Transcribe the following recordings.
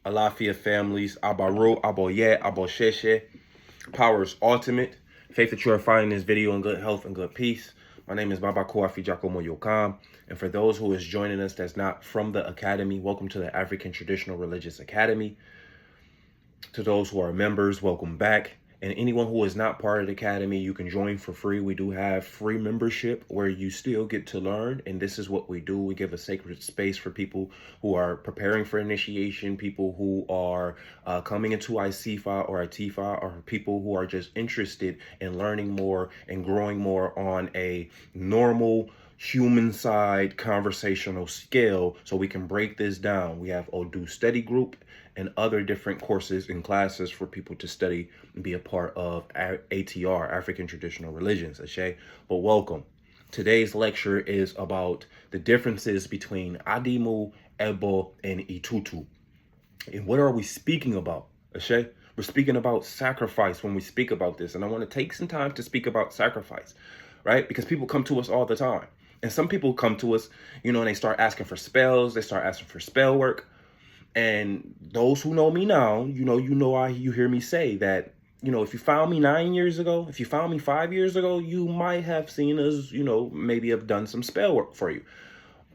Alafia families, Abaro, Aboye, Abosheshe. Power is ultimate. Faith that you are finding this video in good health and good peace. My name is Baba Koafi Jacomo Yokam. And for those who is joining us that's not from the Academy, welcome to the African Traditional Religious Academy. To those who are members, welcome back. And anyone who is not part of the Academy, you can join for free. We do have free membership where you still get to learn. And this is what we do. We give a sacred space for people who are preparing for initiation, people who are coming into ICFA or ITFA, or people who are just interested in learning more and growing more on a normal human side conversational scale so we can break this down. We have Odu Study Group and other different courses and classes for people to study and be a part of ATR, African Traditional Religions, Ashe. But welcome. Today's lecture is about the differences between Adímú, Ebo, and Etutu. And what are we speaking about, Ashe? We're speaking about sacrifice when we speak about this. And I want to take some time to speak about sacrifice, right? Because people come to us all the time. And some people come to us, and they start asking for spells. They start asking for spell work. And those who know me now, you hear me say that, if you found me 9 years ago, if you found me 5 years ago, you might have seen us, maybe have done some spell work for you.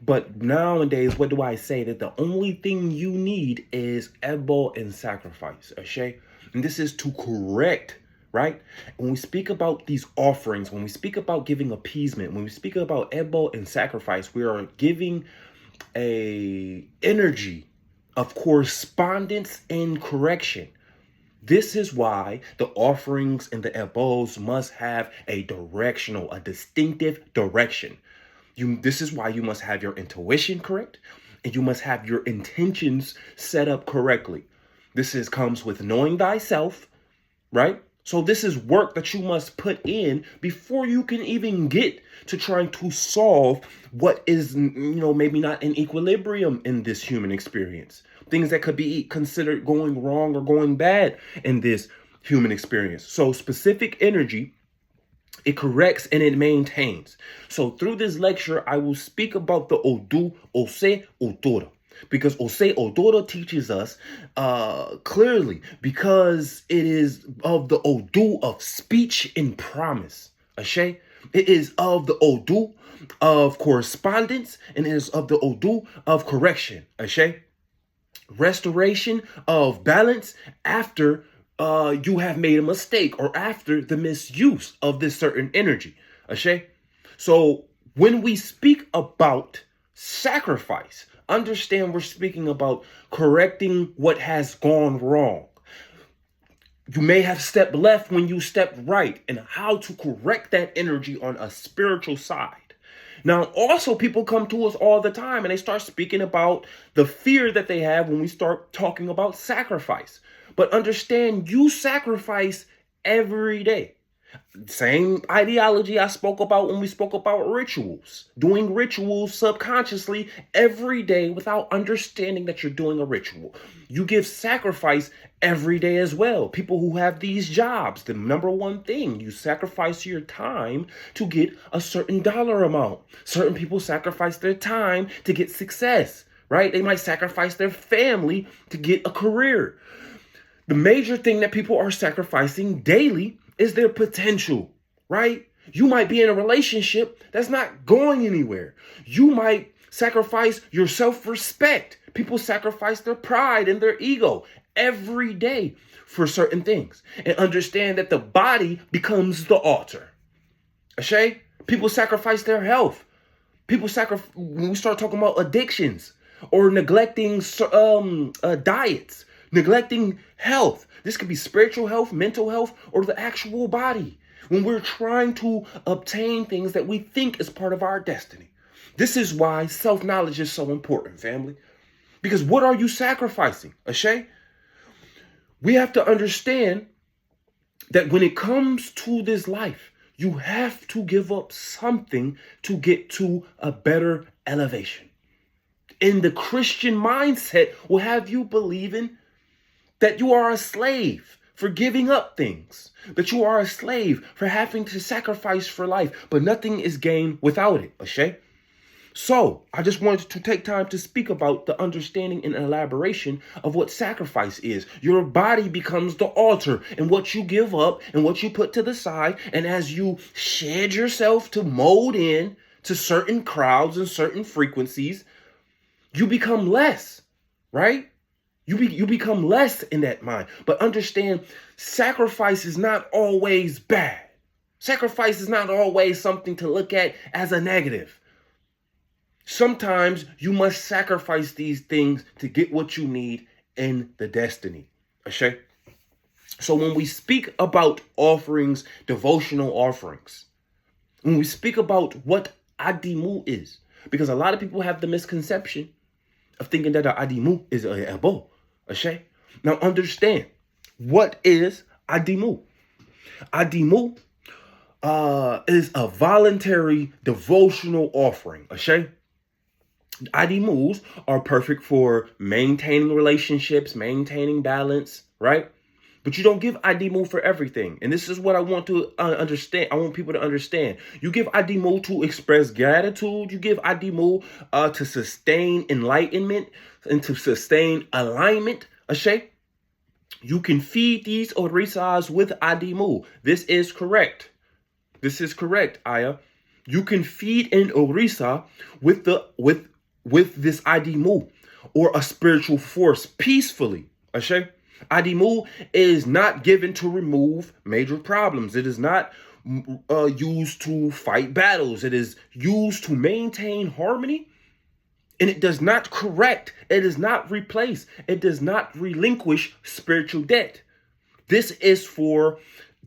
But nowadays, what do I say? That the only thing you need is Ebo and sacrifice, Ashe. And this is to correct, right? When we speak about these offerings, when we speak about giving appeasement, when we speak about Ebo and sacrifice, we are giving a energy of correspondence and correction. This is why the offerings and the ebos must have a distinctive direction. This is why you must have your intuition correct, and you must have your intentions set up correctly. This comes with knowing thyself, right? So this is work that you must put in before you can even get to trying to solve what is, maybe not in equilibrium in this human experience. Things that could be considered going wrong or going bad in this human experience. So specific energy, it corrects and it maintains. So through this lecture, I will speak about the Odu, Ose, Odora. Because Ose Odora teaches us clearly, because it is of the Odu of speech and promise. Ashe? It is of the Odu of correspondence, and it is of the Odu of correction. Ashe? Restoration of balance after you have made a mistake or after the misuse of this certain energy. Ashe? So when we speak about sacrifice, understand we're speaking about correcting what has gone wrong. You may have stepped left when you stepped right, and how to correct that energy on a spiritual side. Now, also, people come to us all the time and they start speaking about the fear that they have when we start talking about sacrifice. But understand, you sacrifice every day. Same ideology I spoke about when we spoke about rituals. Doing rituals subconsciously every day without understanding that you're doing a ritual. You give sacrifice every day as well. People who have these jobs, the number one thing, you sacrifice your time to get a certain dollar amount. Certain people sacrifice their time to get success, right? They might sacrifice their family to get a career. The major thing that people are sacrificing daily is their potential, right? You might be in a relationship that's not going anywhere. You might sacrifice your self-respect. People sacrifice their pride and their ego every day for certain things. And understand that the body becomes the altar. Ashe? People sacrifice their health. When we start talking about addictions or neglecting diets, neglecting health. This could be spiritual health, mental health, or the actual body. When we're trying to obtain things that we think is part of our destiny. This is why self-knowledge is so important, family. Because what are you sacrificing, Ashe? We have to understand that when it comes to this life, you have to give up something to get to a better elevation. In the Christian mindset will have you believing that you are a slave for giving up things, that you are a slave for having to sacrifice for life, but nothing is gained without it, Ashe? So I just wanted to take time to speak about the understanding and elaboration of what sacrifice is. Your body becomes the altar, and what you give up and what you put to the side. And as you shed yourself to mold in to certain crowds and certain frequencies, you become less, right? You become less in that mind. But understand, sacrifice is not always bad. Sacrifice is not always something to look at as a negative. Sometimes you must sacrifice these things to get what you need in the destiny. Okay? So when we speak about offerings, devotional offerings, when we speak about what Adímú is, because a lot of people have the misconception of thinking that Adímú is a ebo. Okay? Now understand, what is Adímú? Adímú is a voluntary devotional offering. Okay? Adímús are perfect for maintaining relationships, maintaining balance, right? But you don't give Adímú for everything. And this is what I want to understand. I want people to understand. You give Adímú to express gratitude. You give Adímú to sustain enlightenment and to sustain alignment. Okay? You can feed these orisas with Adímú. This is correct. This is correct, Aya. You can feed an orisa with this Adímú or a spiritual force peacefully. Okay? Adímú is not given to remove major problems. It is not used to fight battles. It is used to maintain harmony. And it does not correct. It does not replace. It does not relinquish spiritual debt. This is for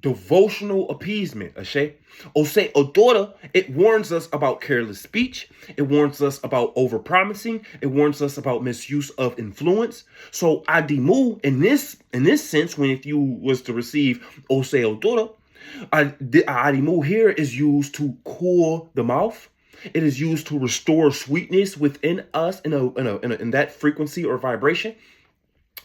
devotional appeasement. Okay? Ose Odora, it warns us about careless speech. It warns us about overpromising. It warns us about misuse of influence. So Adímú, in this sense, when if you was to receive Ose Odora, Adímú here is used to cool the mouth. It is used to restore sweetness within us in that frequency or vibration.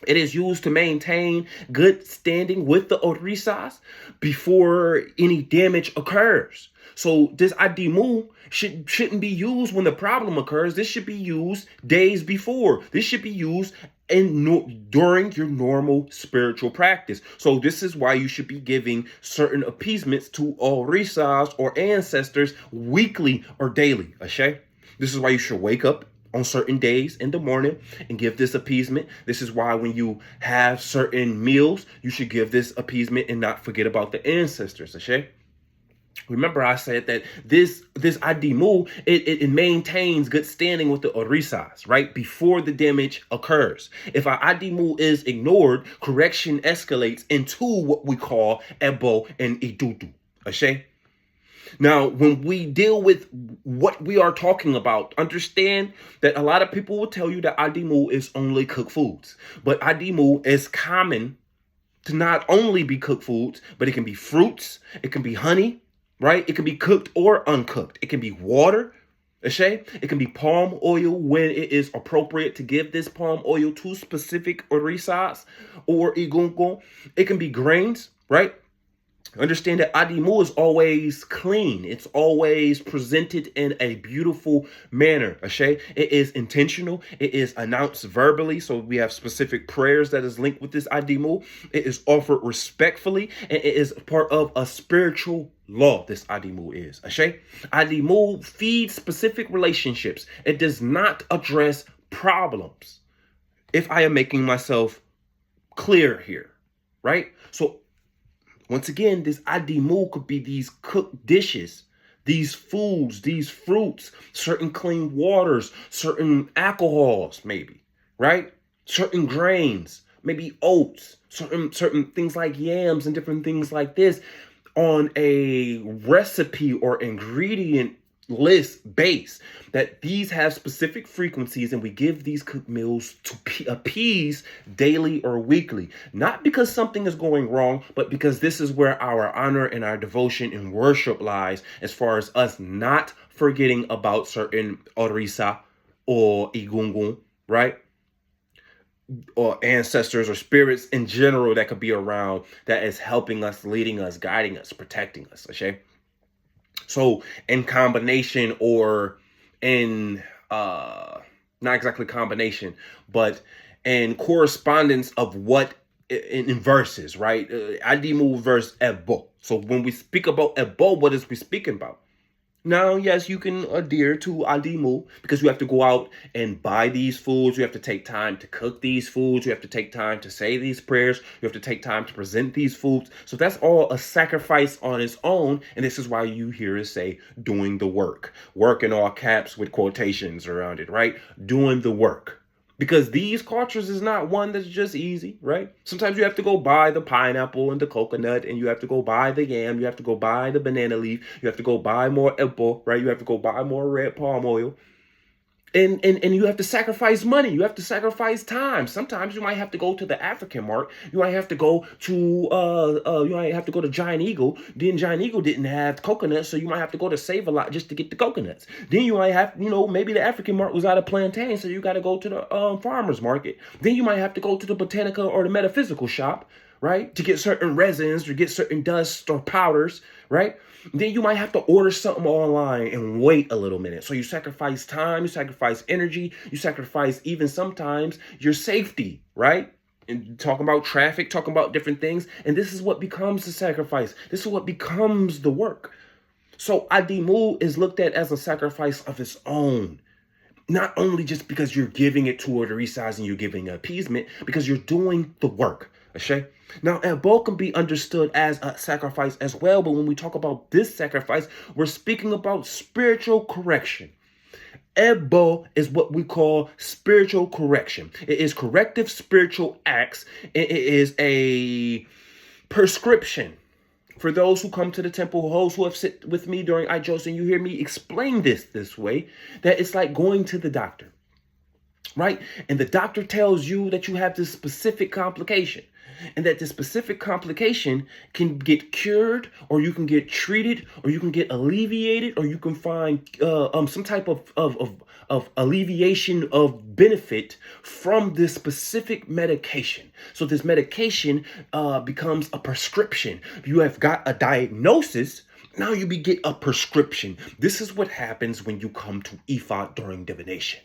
It is used to maintain good standing with the orisas before any damage occurs. So this Adímú shouldn't be used when the problem occurs. This should be used days before. This should be used during your normal spiritual practice. So this is why you should be giving certain appeasements to orisas or ancestors weekly or daily. Okay? This is why you should wake up on certain days in the morning and give this appeasement. This is why when you have certain meals, you should give this appeasement and not forget about the ancestors. Okay? Remember, I said that this Adímú, it maintains good standing with the orisas, right? Before the damage occurs. If our Adímú is ignored, correction escalates into what we call ebo and Etutu. Okay? Now, when we deal with what we are talking about, understand that a lot of people will tell you that Adímú is only cooked foods. But Adímú is common to not only be cooked foods, but it can be fruits, it can be honey, right? It can be cooked or uncooked. It can be water, okay? It can be palm oil when it is appropriate to give this palm oil to specific orisas or igungun. It can be grains, right? Understand that Adímú is always clean. It's always presented in a beautiful manner. Okay? It is intentional. It is announced verbally. So we have specific prayers that is linked with this Adímú. It is offered respectfully. And it is part of a spiritual law, this Adímú is. Okay? Adímú feeds specific relationships. It does not address problems. If I am making myself clear here, right? So once again, this Adímú could be these cooked dishes, these foods, these fruits, certain clean waters, certain alcohols, maybe, right? Certain grains, maybe oats, certain things like yams and different things like this on a recipe or ingredient list base, that these have specific frequencies, and we give these cooked meals to appease daily or weekly, not because something is going wrong, but because this is where our honor and our devotion and worship lies, as far as us not forgetting about certain orisa or igungun, right? Or ancestors or spirits in general that could be around, that is helping us, leading us, guiding us, protecting us. Okay? So in combination or in not exactly combination, but in correspondence of what in verses, right? Adímú verse Ebo. So when we speak about Ebo, what is we speaking about? Now, yes, you can adhere to Adímú because you have to go out and buy these foods. You have to take time to cook these foods. You have to take time to say these prayers. You have to take time to present these foods. So that's all a sacrifice on its own. And this is why you hear us say doing the work. Work in all caps with quotations around it, right? Doing the work. Because these cultures is not one that's just easy, right? Sometimes you have to go buy the pineapple and the coconut, and you have to go buy the yam, you have to go buy the banana leaf, you have to go buy more apple, right? You have to go buy more red palm oil. And you have to sacrifice money. You have to sacrifice time. Sometimes you might have to go to the African market. You might have to go to Giant Eagle. Then Giant Eagle didn't have coconuts, so you might have to go to Save a Lot just to get the coconuts. Then you might have, maybe the African market was out of plantain, so you got to go to the farmer's market. Then you might have to go to the Botanica or the metaphysical shop, right, to get certain resins or get certain dust or powders, right? Then you might have to order something online and wait a little minute. So you sacrifice time, you sacrifice energy, you sacrifice even sometimes your safety, right? And talking about traffic, talking about different things. And this is what becomes the sacrifice. This is what becomes the work. So Adímú is looked at as a sacrifice of its own. Not only just because you're giving it toward the resize and you're giving appeasement, because you're doing the work. Okay? Now, Ebo can be understood as a sacrifice as well, but when we talk about this sacrifice, we're speaking about spiritual correction. Ebo is what we call spiritual correction. It is corrective spiritual acts. It is a prescription. For those who come to the temple, those who have sit with me during IJOS, and you hear me explain this way, that it's like going to the doctor, right? And the doctor tells you that you have this specific complication, and that this specific complication can get cured, or you can get treated, or you can get alleviated, or you can find some type of alleviation of benefit from this specific medication. So this medication becomes a prescription. You have got a diagnosis. Now you get a prescription. This is what happens when you come to Ifa during divination,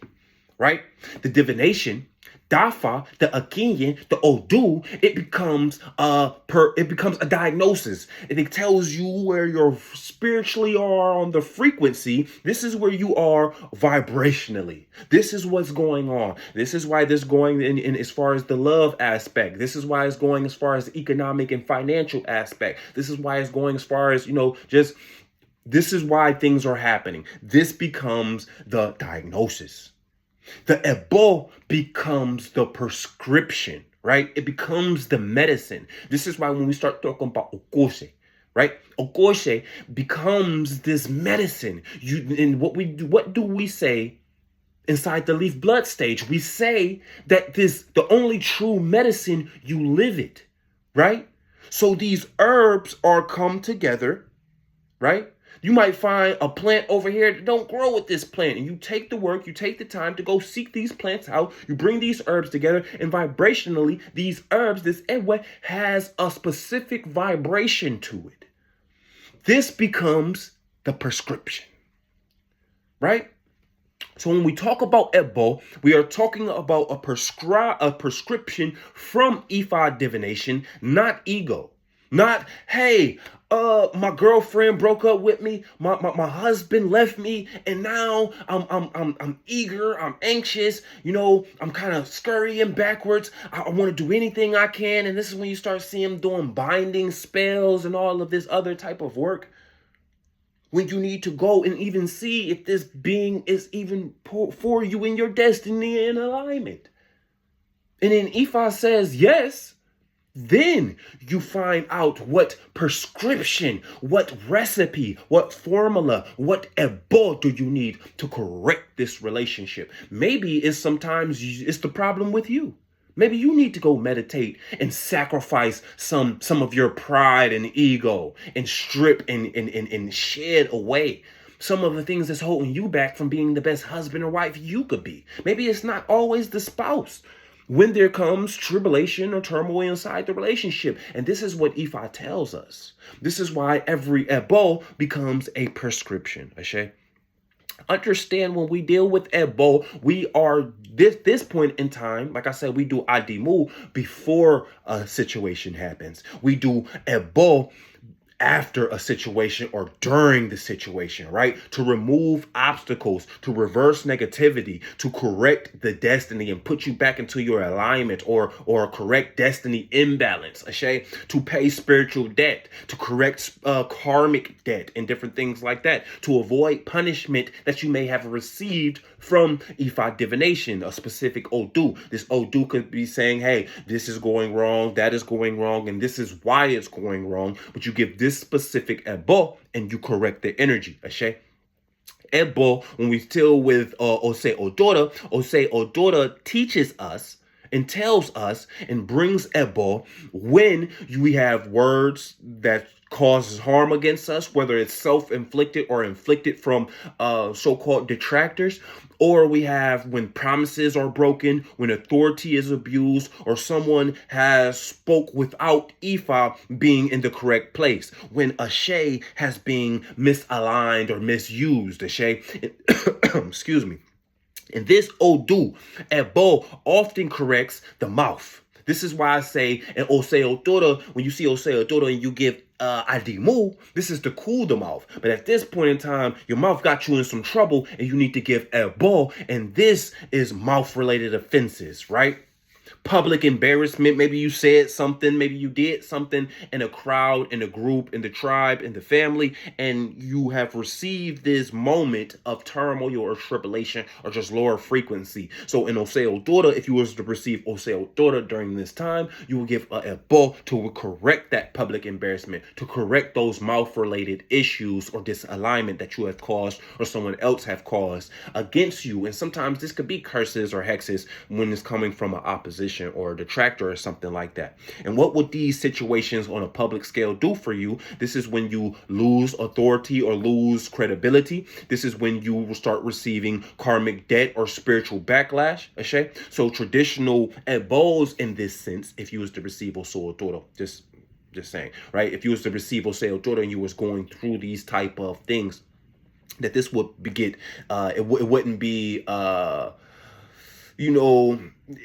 right? The divination, Dafa, the Akinyin, the Odu, it becomes a diagnosis. And it tells you where you spiritually are on the frequency. This is where you are vibrationally. This is what's going on. This is why this going in as far as the love aspect. This is why it's going as far as the economic and financial aspect. This is why it's going as far as, this is why things are happening. This becomes the diagnosis. The Ebo becomes the prescription, right? It becomes the medicine. This is why when we start talking about Okoshe, right? Okoshe becomes this medicine. What do we say inside the leaf blood stage? We say that the only true medicine, you live it, right? So these herbs are come together, right? You might find a plant over here that don't grow with this plant. And you take the work, you take the time to go seek these plants out. You bring these herbs together, and vibrationally, these herbs, this Ewe, has a specific vibration to it. This becomes the prescription, right? So when we talk about Ebo, we are talking about a prescription from Ifa divination, not ego. Not, hey, my girlfriend broke up with me, my husband left me, and now I'm eager, I'm anxious, I'm kind of scurrying backwards. I want to do anything I can, and this is when you start seeing them doing binding spells and all of this other type of work. When you need to go and even see if this being is even for you in your destiny and alignment. And then Ifa says yes. Then you find out what prescription, what recipe, what formula, what Ebo do you need to correct this relationship. Maybe sometimes it's the problem with you. Maybe you need to go meditate and sacrifice some of your pride and ego and strip and shed away some of the things that's holding you back from being the best husband or wife you could be. Maybe it's not always the spouse. When there comes tribulation or turmoil inside the relationship. And this is what Ifa tells us. This is why every Ebo becomes a prescription. Okay? Understand when we deal with Ebo, we are this point in time, like I said, we do Adímú before a situation happens. We do Ebo after a situation or during the situation, right? To remove obstacles, to reverse negativity, to correct the destiny and put you back into your alignment or correct destiny imbalance, okay? To pay spiritual debt, to correct karmic debt and different things like that, to avoid punishment that you may have received from Ifa divination, a specific Odu. This Odu could be saying, hey, this is going wrong, that is going wrong, and this is why it's going wrong. But you give this specific Ebo and you correct the energy, okay? Ebo, when we deal with Ose Odora teaches us and tells us and brings Ebo when we have words that causes harm against us, whether it's self-inflicted or inflicted from so-called detractors, or we have when promises are broken, when authority is abused, or someone has spoke without Ifa being in the correct place, when Ashe has been misaligned or misused, Ashe, excuse me. And this Odu, Ebo, often corrects the mouth. This is why I say in Ose Odora, when you see Ose Odora and you give Adímú, this is to cool the mouth. But at this point in time, your mouth got you in some trouble and you need to give Ebo. And this is mouth-related offenses, right? Public embarrassment. Maybe you said something, maybe you did something in a crowd, in a group, in the tribe, in the family, and you have received this moment of turmoil or tribulation or just lower frequency. So in Oseo Dora, if you was to receive Oseo Dora during this time, you will give a Ebo to correct that public embarrassment, to correct those mouth-related issues or disalignment that you have caused or someone else have caused against you. And sometimes this could be curses or hexes when it's coming from an opposition or a detractor or something like that. And what would these situations on a public scale do for you? This is when you lose authority or lose credibility. This is when you will start receiving karmic debt or spiritual backlash. Okay? So traditional ebos in this sense, if you was to receive Oso Toro, just saying, right? If you was to receive Oseo Toro and you was going through these type of things, that this would get, it wouldn't be,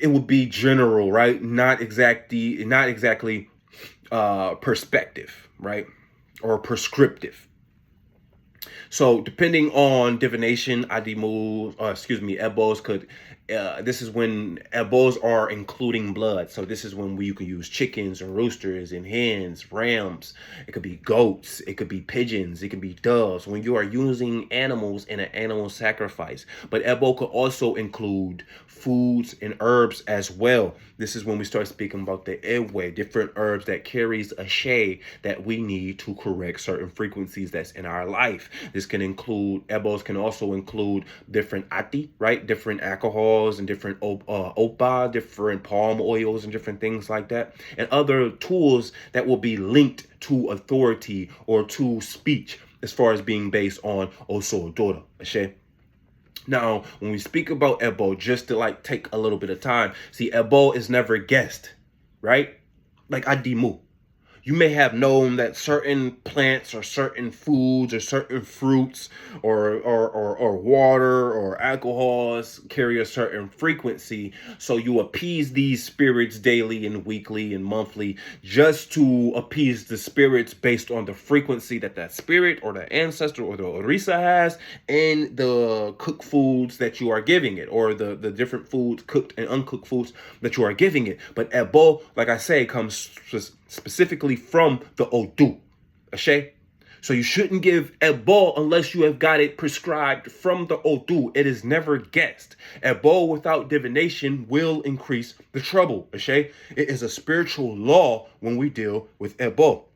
it would be general, right? Not exactly perspective, right? Or prescriptive. So depending on divination, Adímú, Ebos could, this is when Ebos are including blood. So this is when you can use chickens and roosters and hens, rams. It could be goats. It could be pigeons. It could be doves. When you are using animals in an animal sacrifice. But Ebo could also include foods and herbs as well. This is when we start speaking about the Ewe, different herbs that carries a shade that we need to correct certain frequencies that's in our life. This can include, Ebos can also include different ati, right? Different alcohols and different opa, different palm oils and different things like that. And other tools that will be linked to authority or to speech as far as being based on Oso Dora, okay? Now, when we speak about Ebo, just to take a little bit of time, see, Ebo is never guessed, right? Like Adímú. You may have known that certain plants or certain foods or certain fruits or water or alcohols carry a certain frequency. So you appease these spirits daily and weekly and monthly just to appease the spirits based on the frequency that spirit or the ancestor or the Orisa has and the cooked foods that you are giving it, or the different foods, cooked and uncooked foods that you are giving it. But Ebo, like I say, comes specifically from the Odu, okay? So you shouldn't give Ebo unless you have got it prescribed from the Odu. It is never guessed. Ebo without divination will increase the trouble, okay? It is a spiritual law when we deal with Ebo.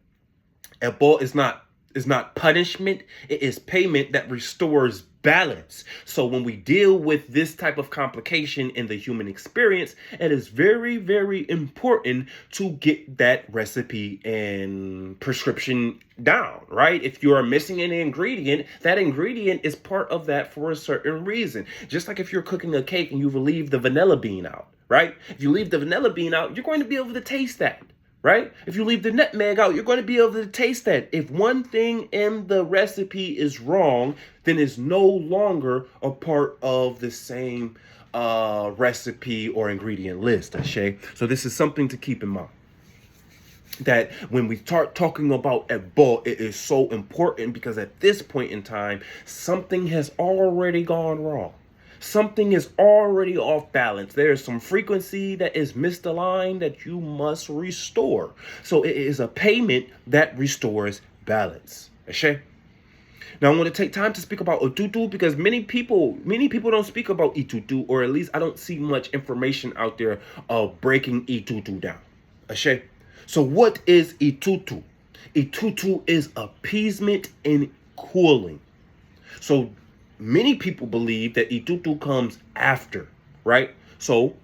Ebo is not punishment. It is payment that restores balance. So when we deal with this type of complication in the human experience, it is very, very important to get that recipe and prescription down, right? If you are missing an ingredient, that ingredient is part of that for a certain reason. Just like if you're cooking a cake and you leave the vanilla bean out, right? If you leave the vanilla bean out, you're going to be able to taste that. right? If you leave the nutmeg out, you're going to be able to taste that. If one thing in the recipe is wrong, then it's no longer a part of the same recipe or ingredient list, okay? So this is something to keep in mind. That when we start talking about ebo, it is so important because at this point in time, something has already gone wrong. Something is already off balance. There is some frequency that is misaligned that you must restore. So it is a payment that restores balance. Okay? Now I want to take time to speak about Etutu because many people don't speak about Etutu, or at least I don't see much information out there of breaking Etutu down. Okay? So what is Etutu? Etutu is appeasement and cooling. So many people believe that Etutu comes after, right? So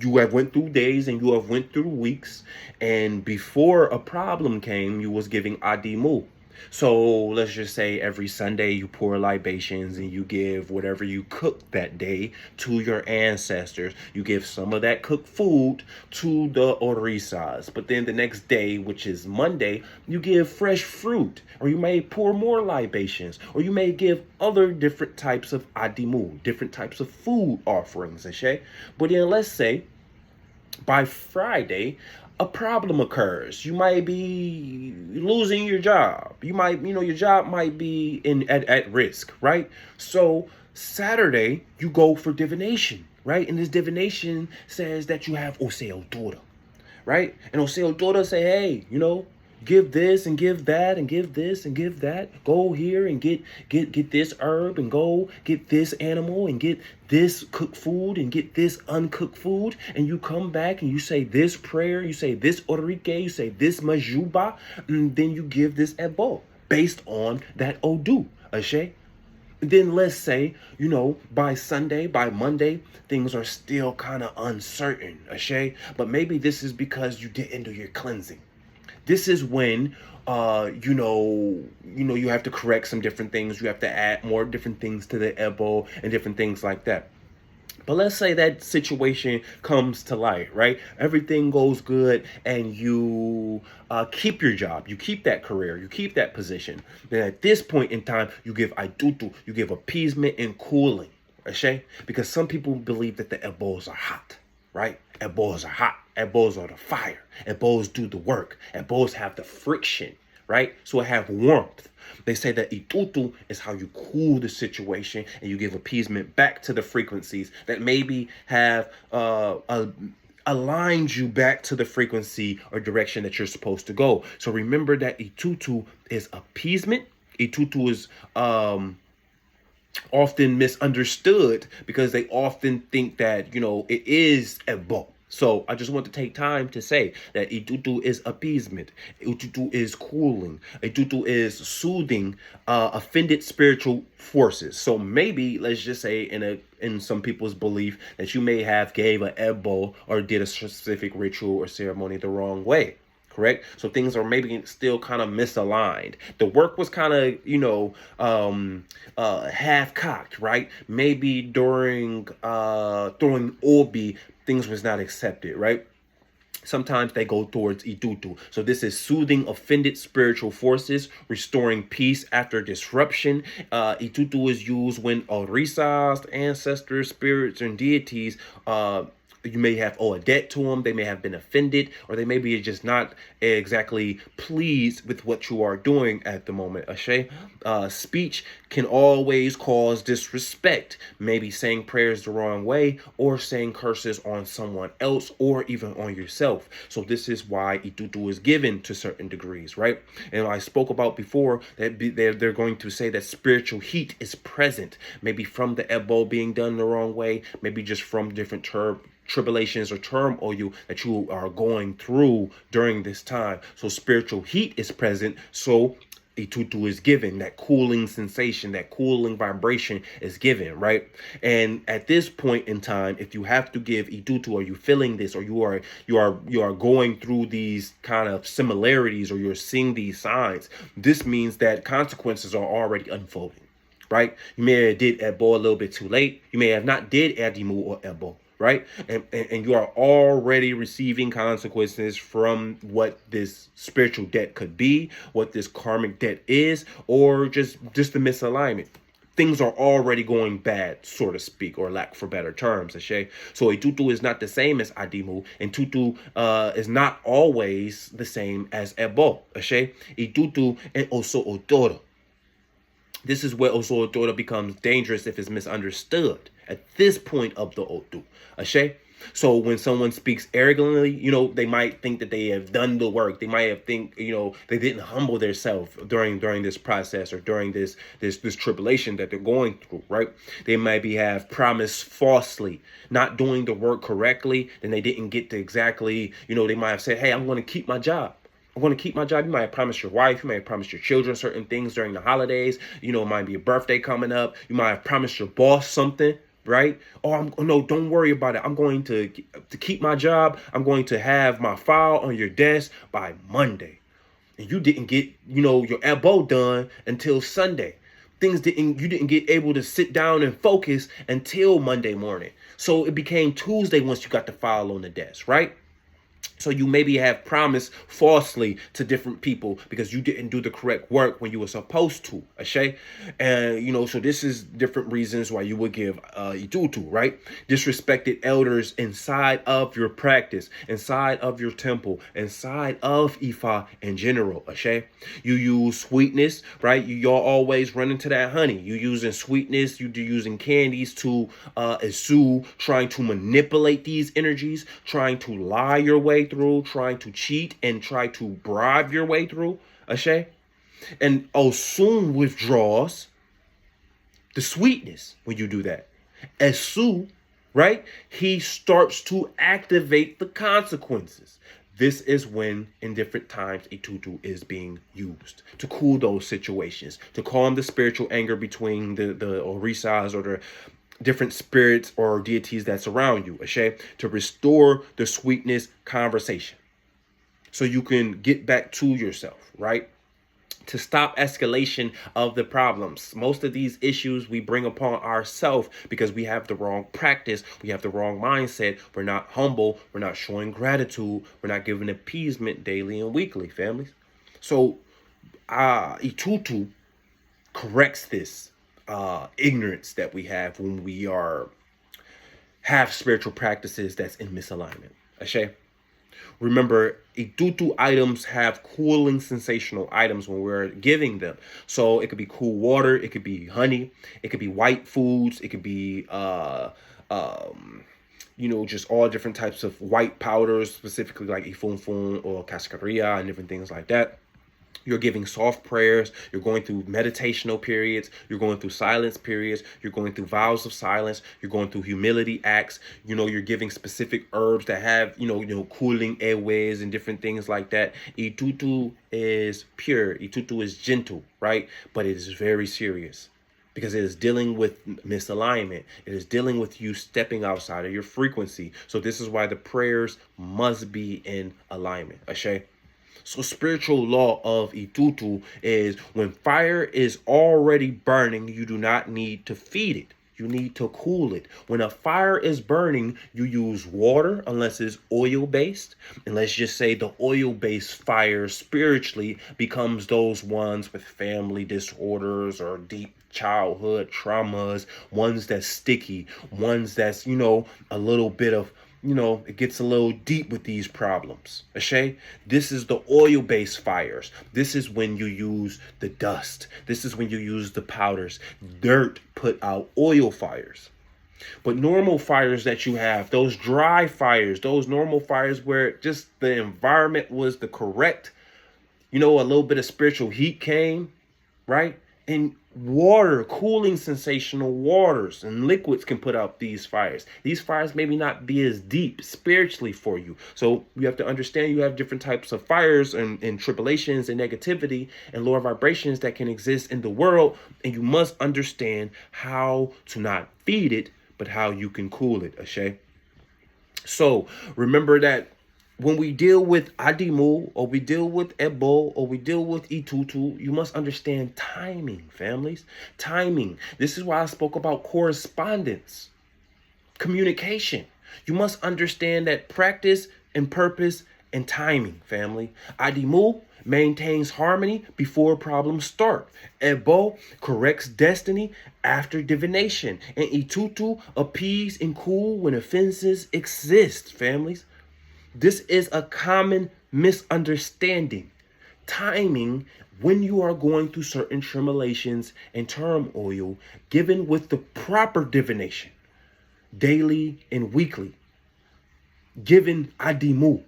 you have went through days and you have went through weeks, and before a problem came, you was giving Adímú. So let's just say every Sunday you pour libations and you give whatever you cooked that day to your ancestors. You give some of that cooked food to the orisas. But then the next day, which is Monday, you give fresh fruit, or you may pour more libations, or you may give other different types of Adímú, different types of food offerings, okay? But then let's say by Friday, a problem occurs. You might be losing your job. You might, your job might be at risk, right? So Saturday, you go for divination, right? And this divination says that you have Oseotora, right? And Oseotora say, hey, give this and give that and give this and give that. Go here and get this herb and go get this animal and get this cooked food and get this uncooked food. And you come back and you say this prayer, you say this orike, you say this majuba, and then you give this ebo based on that odu, ashe. Then let's say, by Sunday, by Monday, things are still kind of uncertain, ashe. But maybe this is because you didn't do your cleansing. This is when, you have to correct some different things. You have to add more different things to the ebo and different things like that. But let's say that situation comes to light, right? Everything goes good and you keep your job. You keep that career. You keep that position. Then at this point in time, you give Etutu. You give appeasement and cooling, okay? Because some people believe that the ebos are hot, right? Ebos are hot. Ebos are the fire. Ebos do the work. Ebos have the friction, right? So it have warmth. They say that Etutu is how you cool the situation and you give appeasement back to the frequencies that maybe have aligned you back to the frequency or direction that you're supposed to go. So remember that Etutu is appeasement. Etutu is often misunderstood because they often think that, it is ebo. So I just want to take time to say that Etutu is appeasement. Etutu is cooling. Etutu is soothing offended spiritual forces. So maybe let's just say in some people's belief that you may have gave a ebo or did a specific ritual or ceremony the wrong way. Correct? So things are maybe still kind of misaligned. The work was kind of, half-cocked, right? Maybe during Obi, things was not accepted, right? Sometimes they go towards Etutu. So this is soothing offended spiritual forces, restoring peace after disruption. Etutu is used when orisas, ancestors, spirits, and deities, you may have owe a debt to them. They may have been offended, or they may be just not exactly pleased with what you are doing at the moment. Ashe, speech can always cause disrespect. Maybe saying prayers the wrong way, or saying curses on someone else, or even on yourself. So this is why Etutu is given to certain degrees, right? And I spoke about before that they're going to say that spiritual heat is present, maybe from the ebo being done the wrong way, maybe just from different tribulations or turmoil that you are going through during this time. So spiritual heat is present. So Etutu is given, that cooling sensation, that cooling vibration is given, right? And at this point in time, if you have to give Etutu, or you feeling this, or you are going through these kind of similarities, or you're seeing these signs, this means that consequences are already unfolding, right? You may have did Ebo a little bit too late. You may have not did Adímú or Ebo, right? And you are already receiving consequences from what this spiritual debt could be, what this karmic debt is, or just the misalignment. Things are already going bad, so to speak, or lack for better terms, Ashe. So Etutu is not the same as Adímú, and Tutu is not always the same as Ebo, Ashe. Etutu and Oso Otoro. This is where Oso Otoro becomes dangerous if it's misunderstood at this point of the Otu, Ashe. So when someone speaks arrogantly, they might think that they have done the work. They might have think, they didn't humble themselves during this process or during this tribulation that they're going through, right? They might have promised falsely, not doing the work correctly. Then they didn't get to exactly, they might have said, hey, I'm going to keep my job. I'm going to keep my job. You might have promised your wife. You might have promised your children certain things during the holidays. It might be a birthday coming up. You might have promised your boss something, right? Oh, no, don't worry about it. I'm going to keep my job. I'm going to have my file on your desk by Monday. And you didn't get, your elbow done until Sunday. You didn't get able to sit down and focus until Monday morning. So it became Tuesday once you got the file on the desk, right? So you maybe have promised falsely to different people because you didn't do the correct work when you were supposed to, Ashe. And, so this is different reasons why you would give Etutu, right? Disrespected elders inside of your practice, inside of your temple, inside of Ifa in general, Ashe. You use sweetness, right? Y'all always run into that honey. You using sweetness, you using candies to eschew, trying to manipulate these energies, trying to lie your way through, trying to cheat and try to bribe your way through, Ashe. And Osun withdraws the sweetness when you do that. Esu, right? He starts to activate the consequences. This is when, in different times, Etutu is being used to cool those situations, to calm the spiritual anger between the Orisas or the different spirits or deities that surround you, Ashe, to restore the sweetness conversation so you can get back to yourself, right? To stop escalation of the problems. Most of these issues we bring upon ourselves because we have the wrong practice, we have the wrong mindset, we're not humble, we're not showing gratitude, we're not giving appeasement daily and weekly, families. So Etutu corrects this ignorance that we have when we have spiritual practices that's in misalignment. Ashe. Remember, Etutu items have cooling sensational items when we're giving them. So it could be cool water, it could be honey, it could be white foods, it could be just all different types of white powders, specifically like ifunfun or cascarilla and different things like that. You're giving soft prayers. You're going through meditational periods. You're going through silence periods. You're going through vows of silence. You're going through humility acts. You're giving specific herbs that have, cooling airways and different things like that. Etutu is pure. Etutu is gentle, right? But it is very serious because it is dealing with misalignment. It is dealing with you stepping outside of your frequency. So this is why the prayers must be in alignment. Ashe. So spiritual law of Etutu is when fire is already burning, you do not need to feed it. You need to cool it. When a fire is burning, you use water unless it's oil-based. And let's just say the oil-based fire spiritually becomes those ones with family disorders or deep childhood traumas, ones that's sticky, ones that's, a little bit of, it gets a little deep with these problems. Ashe? This is the oil-based fires. This is when you use the dust. This is when you use the powders. Dirt put out oil fires. But normal fires that you have, those dry fires, those normal fires where just the environment was the correct, a little bit of spiritual heat came, right? And water, cooling sensational waters and liquids can put out these fires. These fires maybe not be as deep spiritually for you. So you have to understand you have different types of fires and tribulations and negativity and lower vibrations that can exist in the world. And you must understand how to not feed it, but how you can cool it, Ashe. So remember that when we deal with Adímú, or we deal with Ebo, or we deal with Etutu, you must understand timing, families. Timing. This is why I spoke about correspondence, communication. You must understand that practice and purpose and timing, family. Adímú maintains harmony before problems start. Ebo corrects destiny after divination. And Etutu appease and cool when offenses exist, families. This is a common misunderstanding. Timing, when you are going through certain tribulations and turmoil, given with the proper divination, daily and weekly, given Adímú,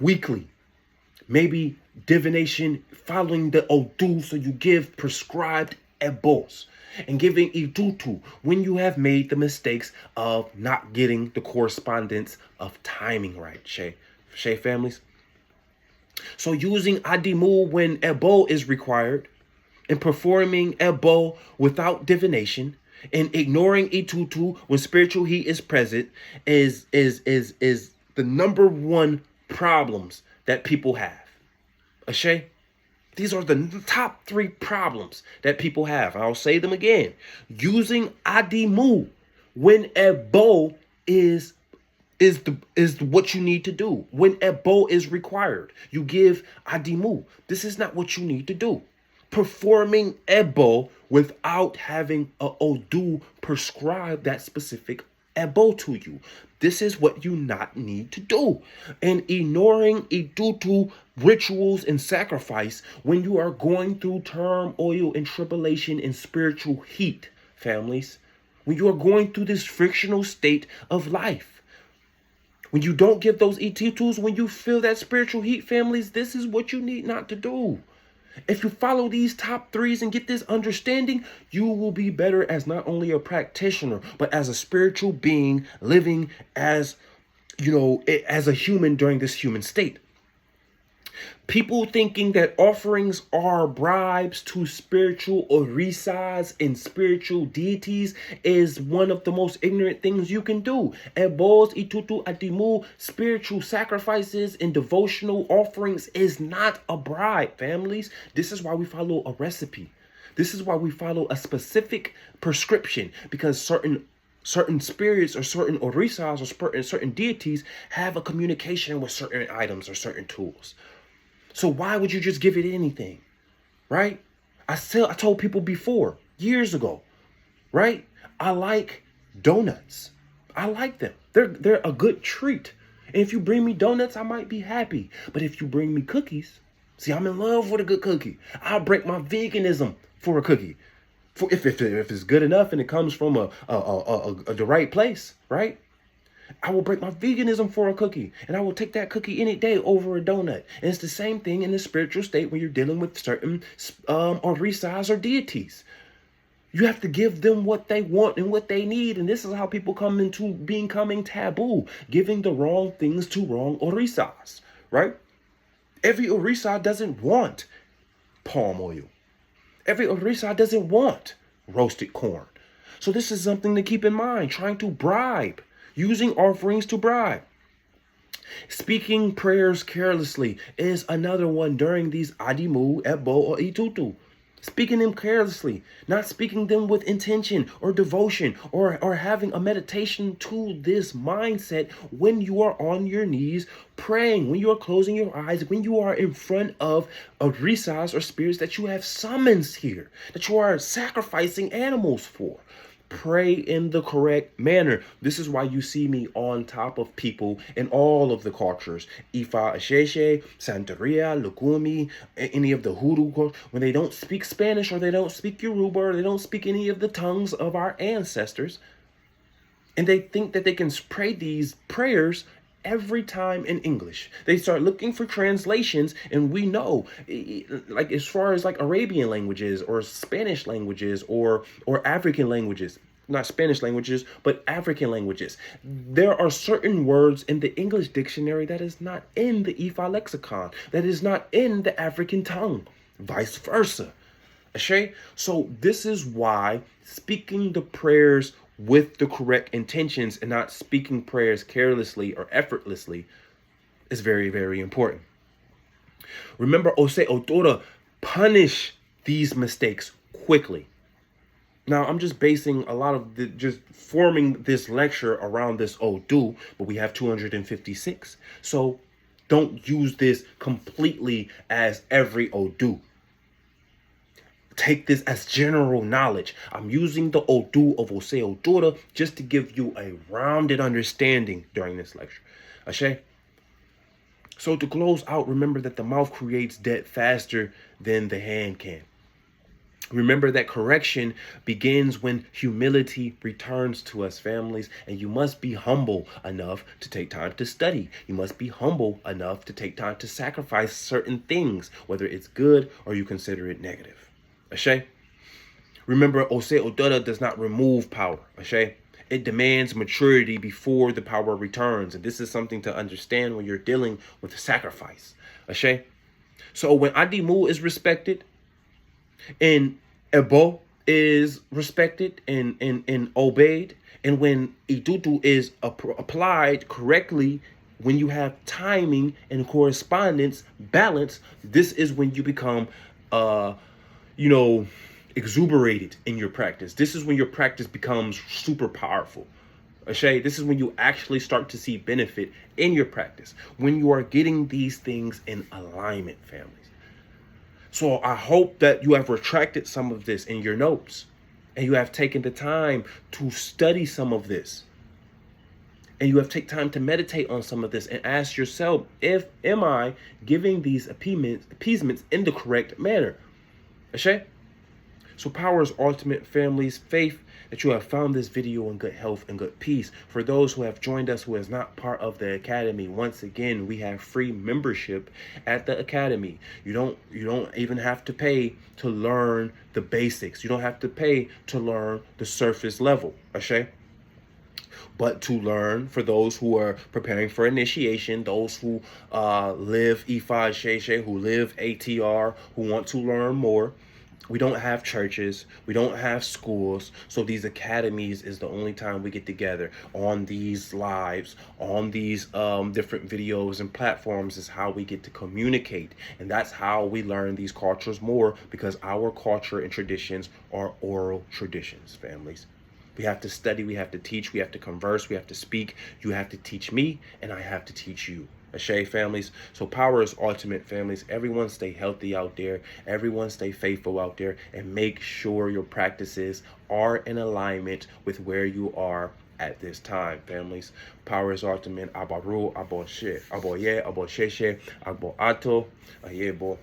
weekly, maybe divination following the Odu, so you give prescribed ebos, and giving Etutu when you have made the mistakes of not getting the correspondence of timing right, Shay families. So using Adímú when ebo is required, and performing ebo without divination, and ignoring Etutu when spiritual heat is present is the number one problems that people have. Ashay? These are the top 3 problems that people have. I'll say them again. Using Adímú when ebo is what you need to do. When ebo is required, you give Adímú. This is not what you need to do. Performing ebo without having a Odu prescribe that specific ebo to you. This is what you not need to do. And ignoring Etutu rituals and sacrifice when you are going through turmoil and tribulation and spiritual heat, families. When you are going through this frictional state of life. When you don't give those Etutus, when you feel that spiritual heat, families, this is what you need not to do. If you follow these top 3s and get this understanding, you will be better as not only a practitioner, but as a spiritual being living as, as a human during this human state. People thinking that offerings are bribes to spiritual orisas and spiritual deities is one of the most ignorant things you can do. Ebos, Etutu, Adímú, spiritual sacrifices and devotional offerings is not a bribe, families. This is why we follow a recipe. This is why we follow a specific prescription, because certain spirits or certain orisas or certain deities have a communication with certain items or certain tools. So why would you just give it anything, right? I told people before, years ago, right? I like donuts. I like them. They're a good treat. And if you bring me donuts, I might be happy. But if you bring me cookies, see, I'm in love with a good cookie. I'll break my veganism for a cookie. If it's good enough and it comes from the right place, right? I will break my veganism for a cookie, and I will take that cookie any day over a donut. And it's the same thing in the spiritual state when you're dealing with certain orisas or deities. You have to give them what they want and what they need, and this is how people come into becoming taboo, giving the wrong things to wrong orisas, right? Every orisa doesn't want palm oil. Every orisa doesn't want roasted corn. So this is something to keep in mind, trying to bribe. Using offerings to bribe. Speaking prayers carelessly is another one during these Adímú, Ebo, or Etutu. Speaking them carelessly, not speaking them with intention or devotion or having a meditation to this mindset when you are on your knees praying, when you are closing your eyes, when you are in front of orisas or spirits that you have summons here, that you are sacrificing animals for. Pray in the correct manner. This is why you see me on top of people in all of the cultures. Ifa, Asheshe, Santeria, Lukumi, any of the Hoodoo cultures, when they don't speak Spanish or they don't speak Yoruba or they don't speak any of the tongues of our ancestors, and they think that they can pray these prayers every time in English. They start looking for translations, and we know, like as far as like Arabian languages or Spanish languages or African languages, not Spanish languages, but African languages, there are certain words in the English dictionary that is not in the Ifa lexicon, that is not in the African tongue, vice versa. Okay? So this is why speaking the prayers with the correct intentions and not speaking prayers carelessly or effortlessly is very, very important. Remember, Ose Otora, punish these mistakes quickly. Now, I'm just basing a lot of just forming this lecture around this Odu, but we have 256. So don't use this completely as every Odu. Take this as general knowledge. I'm using the Odu of Ose Odura just to give you a rounded understanding during this lecture. Ashe? So to close out, remember that the mouth creates debt faster than the hand can. Remember that correction begins when humility returns to us, families, and you must be humble enough to take time to study. You must be humble enough to take time to sacrifice certain things, whether it's good or you consider it negative. Ashe? Remember, Ose Odura does not remove power. Ashe? It demands maturity before the power returns. And this is something to understand when you're dealing with sacrifice. Ashe? So when Adímú is respected, and Ebo is respected and obeyed, and when Etutu is applied correctly, when you have timing and correspondence balance, this is when you become exuberated in your practice. This is when your practice becomes super powerful. Ashe, this is when you actually start to see benefit in your practice, when you are getting these things in alignment, families. So I hope that you have retracted some of this in your notes and you have taken the time to study some of this. And you have taken time to meditate on some of this and ask yourself, am I giving these appeasements in the correct manner? Ashe? So power is ultimate, families. Faith that you have found this video in good health and good peace. For those who have joined us who is not part of the academy, once again, we have free membership at the academy. You don't even have to pay to learn the basics. You don't have to pay to learn the surface level. Ashe? But to learn, for those who are preparing for initiation, those who live Ifa Sheshe, who live ATR, who want to learn more. We don't have churches. We don't have schools. So these academies is the only time we get together on these lives, on these different videos and platforms is how we get to communicate. And that's how we learn these cultures more, because our culture and traditions are oral traditions, families. We have to study, we have to teach, we have to converse, we have to speak. You have to teach me, and I have to teach you. Ashe, families. So power is ultimate, families. Everyone stay healthy out there. Everyone stay faithful out there, and make sure your practices are in alignment with where you are at this time, families. Power is ultimate. Abaru, abo she, abo ye, abo sheshe, abo ato, ayebo.